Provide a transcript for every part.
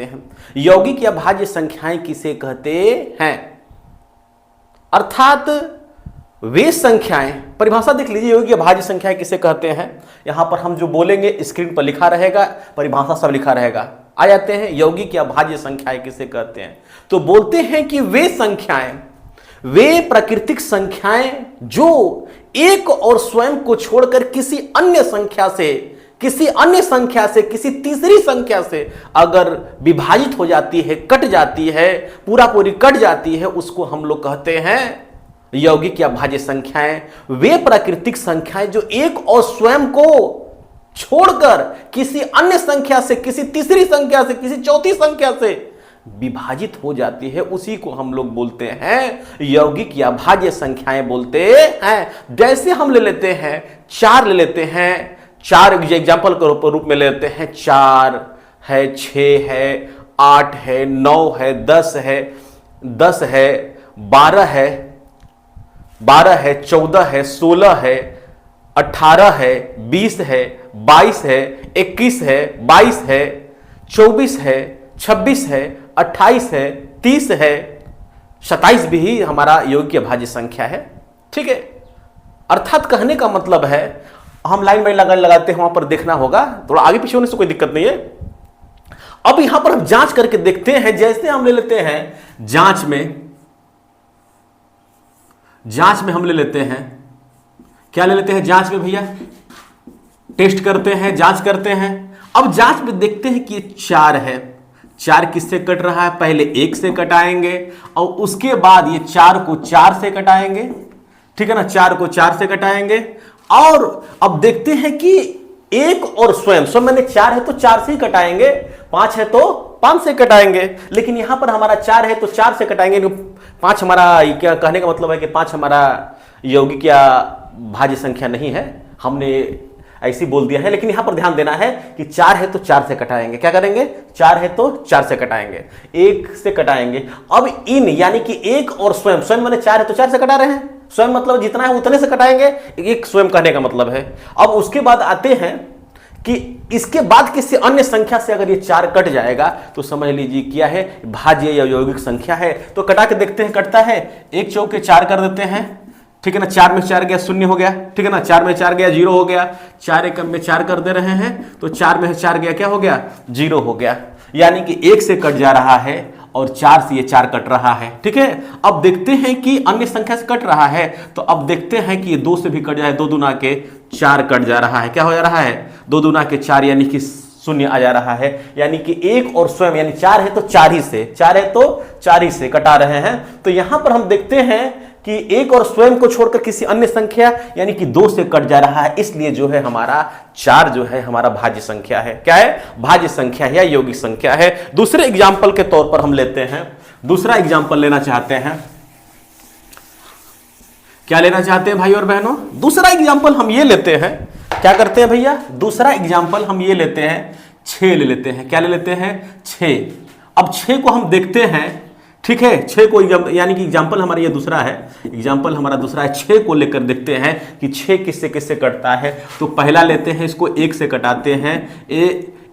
कहते हैं? यौगिक या भाज्य संख्याएं किसे कहते हैं? अर्थात वे संख्याएं, परिभाषा देख लीजिए, यौगिक या भाज्य संख्याएं किसे कहते हैं। यहां पर हम जो बोलेंगे स्क्रीन पर लिखा रहेगा, परिभाषा सब लिखा रहेगा। आ जाते हैं, यौगिक या भाज्य संख्याएं किसे कहते हैं? तो बोलते हैं कि वे संख्याएं, वे प्राकृतिक संख्याएं जो एक और स्वयं को छोड़कर किसी अन्य संख्या से, किसी तीसरी संख्या से अगर विभाजित हो जाती है, कट जाती है, पूरा पूरी कट जाती है, उसको हम लोग कहते हैं यौगिक या भाज्य संख्याएं। वे प्राकृतिक संख्याएं जो एक और स्वयं को छोड़कर किसी अन्य संख्या से, किसी तीसरी संख्या से, किसी चौथी संख्या से विभाजित हो जाती है, उसी को हम लोग बोलते हैं यौगिक या भाज्य संख्याएं बोलते हैं। जैसे हम ले लेते हैं, चार ले लेते हैं, चार एग्जाम्पल के रूप में ले लेते हैं। 4 है, 6 है, 8 है, 9 है, 10 है, 12 है, 14 है, 16 है, 18 है, 20 है, 22 है, 21 है, 22 है, 24 है, 26 है, 28 है, 30 है, 27 भी हमारा यौगिक या भाज्य संख्या है। ठीक है, अर्थात कहने का मतलब है, हम लाइन बाई लगाते हैं, वहां पर देखना होगा, थोड़ा आगे पीछे होने से कोई दिक्कत नहीं है। अब यहां पर हम जांच करके देखते हैं। जैसे हम ले लेते हैं जांच में हम ले लेते हैं, क्या ले लेते हैं जांच में भैया? टेस्ट करते हैं, जांच करते हैं। अब जांच में देखते हैं कि 4 है, 4 किससे कट रहा है? पहले 1 से कटाएंगे और उसके बाद ये 4 को 4 से कटाएंगे। ठीक है ना, 4 को 4 से कटाएंगे। और अब देखते हैं कि एक और स्वयं मैंने 4 है तो 4 से ही कटाएंगे, 5 है तो 5 से कटाएंगे। लेकिन यहां पर हमारा 4 है तो 4 से कटाएंगे, 5 हमारा, क्या कहने का मतलब है कि 5 हमारा यौगिक या भाज्य संख्या नहीं है, हमने ऐसी बोल दिया है। लेकिन यहां पर ध्यान देना है कि 4 है तो 4 से कटाएंगे। क्या करेंगे? 4 है तो 4 से कटाएंगे, 1 से कटाएंगे। अब इन यानी कि एक और स्वयं मैंने 4 है तो 4 से कटा रहे हैं, स्वयं मतलब जितना है उतने से कटाएंगे, एक स्वयं कहने का मतलब है। अब उसके बाद आते हैं कि इसके बाद किसी अन्य संख्या से अगर ये 4 कट जाएगा तो समझ लीजिए क्या है, भाज्य या यौगिक संख्या है। तो कटा के देखते हैं, कटता है, 1 चौके 4 कर देते हैं। ठीक है ना, 4 में 4 गया 0 हो गया। ठीक है ना, 4 में 4 गया 0 हो गया। 4 एकम में 4 कर दे रहे हैं तो 4 में 4 गया, क्या हो गया? 0 हो गया। यानी कि 1 से कट जा रहा है और 4 से ये 4 कट रहा है। ठीक है, अब देखते हैं कि अन्य संख्या से कट रहा है, तो अब देखते हैं कि ये 2 से भी कट जाए, 2 दूना के 4 कट जा रहा है। क्या हो जा रहा है? 2 दूना के 4 यानी कि 0 आ जा रहा है। यानी कि एक और स्वयं, यानी 4 है तो 4 ही से, 4 है तो 4 ही से कटा रहे हैं। तो यहां पर हम देखते हैं कि एक और स्वयं को छोड़कर किसी अन्य संख्या यानी कि 2 से कट जा रहा है, इसलिए जो है हमारा 4 जो है हमारा भाज्य संख्या है। क्या है? भाज्य संख्या या यौगिक संख्या है। दूसरे एग्जाम्पल के तौर पर हम लेते हैं, दूसरा एग्जाम्पल लेना चाहते हैं। क्या लेना चाहते हैं भाई और बहनों? दूसरा एग्जाम्पल हम ये लेते हैं, क्या करते हैं भैया? दूसरा एग्जाम्पल हम ये लेते हैं, 6 ले लेते हैं। क्या ले लेते हैं? 6। अब 6 को हम देखते हैं। ठीक है, 6 को यानी कि एग्जाम्पल हमारा ये दूसरा है, एग्जाम्पल हमारा दूसरा है। 6 को लेकर देखते हैं कि 6 किससे किससे कटता है। तो पहला लेते हैं, इसको 1 से कटाते हैं।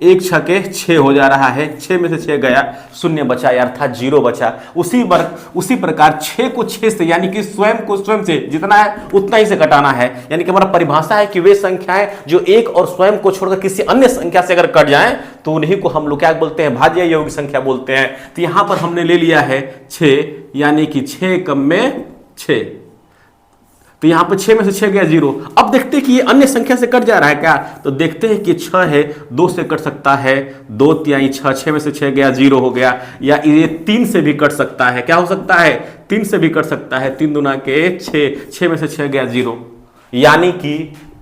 1 छके 6 हो जा रहा है, 6 में से 6 गया, 0 बचा, अर्थात 0 बचा। उसी प्रकार 6 को 6 से यानी कि स्वयं को स्वयं से जितना है उतना ही से कटाना है। यानी कि हमारा परिभाषा है कि वे संख्याएं जो एक और स्वयं को छोड़कर किसी अन्य संख्या से अगर कट जाएं तो उन्हीं को हम लोग क्या बोलते हैं? भाज्य यौगिक संख्या बोलते हैं। तो यहां पर हमने ले लिया है 6, यानी कि 6 कम में 6, तो यहां पर 6 में से 6 गया 0। अब देखते हैं कि ये अन्य संख्या से कट जा रहा है क्या? तो देखते हैं कि 6 है, 2 से कट सकता है, 2 तिहाई 6, 6 में से 6 गया 0 हो गया। या ये 3 से भी कट सकता है। क्या हो सकता है? 3 से भी कट सकता है, 3 दूना के 6, 6 में से 6 गया 0। यानी कि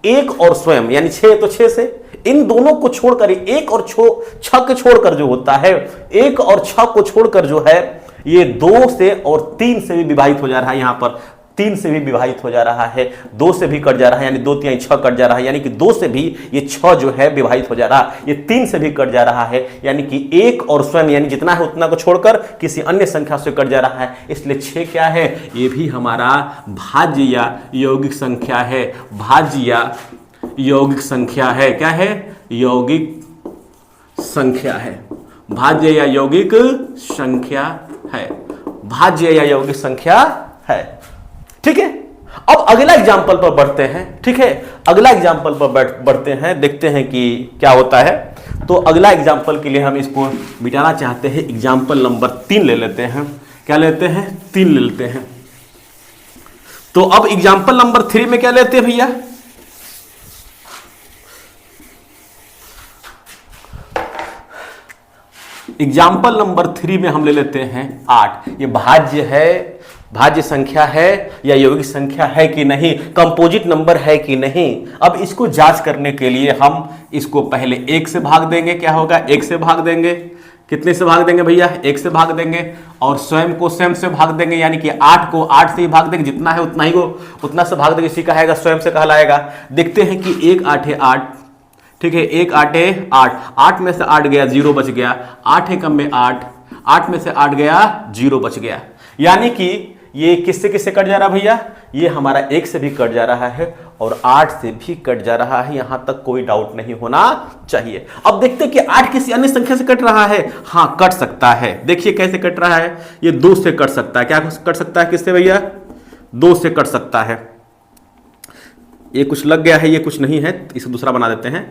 एक और स्वयं यानी 6 तो 6 से, इन दोनों को छोड़कर, एक और 6 को छोड़कर जो होता है, 1 और 6 को छोड़कर जो है ये 2 से और 3 से भी विभाजित हो जा रहा है। यहां पर 3 से भी विभाजित हो जा रहा है, 2 से भी कट जा रहा है, यानी 2 तिहाई 6 कट जा रहा है। यानी कि 2 से भी ये 6 जो है विभाजित हो जा रहा है। ये 3 से भी कट जा रहा है, यानी कि एक और स्वयं यानी जितना है उतना को छोड़कर किसी अन्य संख्या से कट जा रहा है। इसलिए 6 क्या है? ये भी हमारा भाज्य या यौगिक संख्या है। भाज्य या यौगिक संख्या है। क्या है? यौगिक संख्या है। भाज्य या यौगिक संख्या है, भाज्य या यौगिक संख्या है। ठीक है, अब अगला एग्जाम्पल पर बढ़ते हैं। ठीक है, अगला एग्जाम्पल पर बढ़ते हैं, देखते हैं कि क्या होता है। तो अगला एग्जाम्पल के लिए हम इसको मिटाना चाहते हैं, एग्जाम्पल नंबर 3 ले लेते हैं। क्या लेते हैं? 3 ले लेते हैं। तो अब एग्जाम्पल नंबर 3 में क्या लेते हैं भैया? एग्जाम्पल नंबर 3 में हम ले लेते हैं 8। ये भाज्य है, भाज्य संख्या है या यौगिक संख्या है कि नहीं, कंपोजिट नंबर है कि नहीं। अब इसको जांच करने के लिए हम इसको पहले 1 से भाग देंगे। क्या होगा? 1 से भाग देंगे। कितने से भाग देंगे भैया? 1 से भाग देंगे। और स्वयं को स्वयं से भाग देंगे, यानी कि 8 को 8 से ही भाग देंगे, जितना है उतना ही को उतना से भाग देंगे, इसी का आएगा, स्वयं से कहलाएगा। देखते हैं कि 1 8 है 8। ठीक है, 1 8 है 8, 8 में से 8 गया, 0 बच गया। 8 है कम में 8, 8 में से 8 गया, 0 बच गया। यानी कि ये किससे किससे कट जा रहा है भैया? ये हमारा 1 से भी कट जा रहा है और 8 से भी कट जा रहा है। यहां तक कोई डाउट नहीं होना चाहिए। अब देखते हैं कि 8 किसी अन्य संख्या से कट रहा है। हाँ, कट सकता है। देखिए कैसे कट रहा है। ये 2 से कट सकता है। क्या कट सकता है? किससे भैया? 2 से कट सकता है। ये कुछ लग गया है, ये कुछ नहीं है, इसे दूसरा बना देते हैं।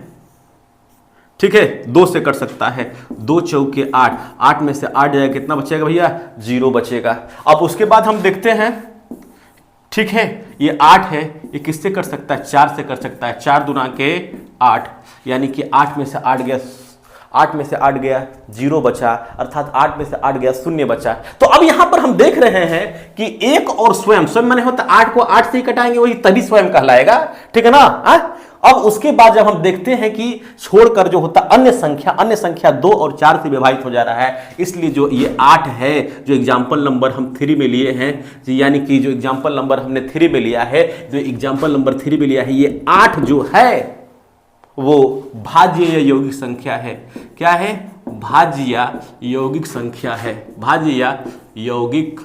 ठीक है, 2 से कट सकता है। 2 चौके 8, 8 में से 8 जाएगा, कितना बचेगा भैया? 0 बचेगा। अब उसके बाद हम देखते हैं, ठीक है, ये 8 है, ये किससे कट सकता है? 4 से कट सकता है। 4 दूना के 8, यानी कि 8 में से 8 गया, 8 में से 8 गया, 0 बचा, अर्थात 8 में से 8 गया, 0 बचा। तो अब यहां पर हम देख रहे हैं कि 1 और स्वयं, स्वयं माने होता 8 को 8 से ही कटाएंगे, वही तभी स्वयं कहलाएगा। ठीक है ना? अब उसके बाद जब हम देखते हैं कि छोड़कर जो होता अन्य संख्या 2 और 4 से विभाजित हो जा रहा है, इसलिए जो ये 8 है, जो एग्जाम्पल नंबर हम 3 में लिए हैं, यानी कि जो एग्जाम्पल नंबर हमने 3 में लिया है, जो एग्जाम्पल नंबर 3 में लिया है, ये 8 जो है वो भाज्य या यौगिक संख्या है। क्या है? भाज्य या यौगिक संख्या है। भाज्य या यौगिक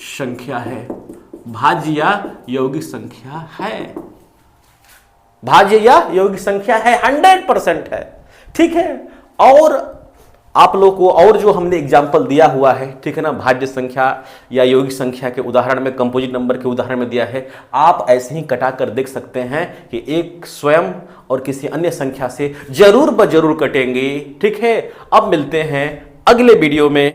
संख्या है। भाज्य या यौगिक संख्या है। भाज्य या यौगिक संख्या है, 100% है। ठीक है, और आप लोग को और जो हमने एग्जाम्पल दिया हुआ है, ठीक है ना, भाज्य संख्या या यौगिक संख्या के उदाहरण में, कंपोजिट नंबर के उदाहरण में दिया है, आप ऐसे ही कटा कर देख सकते हैं कि एक स्वयं और किसी अन्य संख्या से जरूर ब जरूर कटेंगे। ठीक है, अब मिलते हैं अगले वीडियो में।